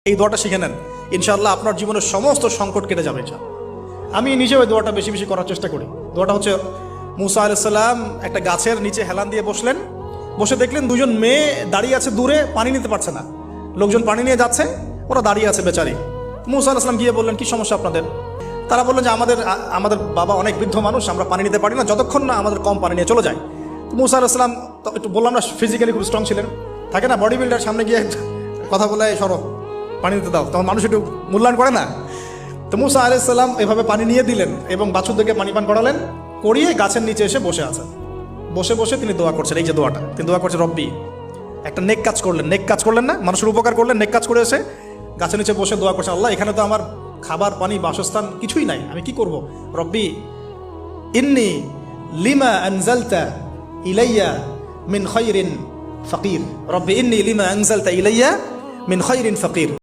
এই দোয়াটা শিখে নেন, ইনশাআল্লাহ আপনার জীবনের সমস্ত সংকট কেটে যাবে। আমি নিজেও এই দোয়াটা বেশি বেশি করার চেষ্টা করি। দোয়াটা হচ্ছে, মুসা আলাইহিস সালাম একটা গাছের নিচে হেলান দিয়ে বসলেন, বসে দেখলেন দুজন মেয়ে দাঁড়িয়ে আছে দূরে, পানি নিতে পারছে না, লোকজন পানি নিয়ে যাচ্ছে, ওরা দাঁড়িয়ে আছে বেচারি। মুসা আলাইহিস সালাম গিয়ে বললেন, কি সমস্যা আপনাদের? তারা বললেন যে আমাদের বাবা অনেক বৃদ্ধ মানুষ, আমরা পানি নিতে পারি না যতক্ষণ না আমাদের কম পানি নিয়ে চলে যায়। তো মুসা আলাইহিস সালাম তো একটু বললাম না, ফিজিক্যালি খুব স্ট্রং ছিলেন, থাকে না বডি বিল্ডার, সামনে গিয়ে কথা বলে সরো পানি দিতে দাও, তখন মানুষ একটু মূল্যায়ন করে না। তো মুসা আলাইহিস সালাম এভাবে পানি নিয়ে দিলেন এবং বাছুরদেরকে পানি পান করালেন, করিয়ে গাছের নিচে এসে বসে আছেন। বসে বসে তিনি দোয়া করছেন, এই যে দোয়াটা তিনি দোয়া করছেন, রব্বি, একটা নেক কাজ করলেন না, মানুষের উপকার করলেন, নেক কাজ করে এসে গাছের নিচে বসে দোয়া করছেন, আল্লাহ এখানে তো আমার খাবার পানি বাসস্থান কিছুই নাই, আমি কি করব? রব্বি ইন্নি লিমা আনজালতা ইলাইয়া মিন খায়রিন ফাকির, রব্বি ইন্নি লিমা আনজালতা ইলাইয়া মিন খায়রিন ফাকির।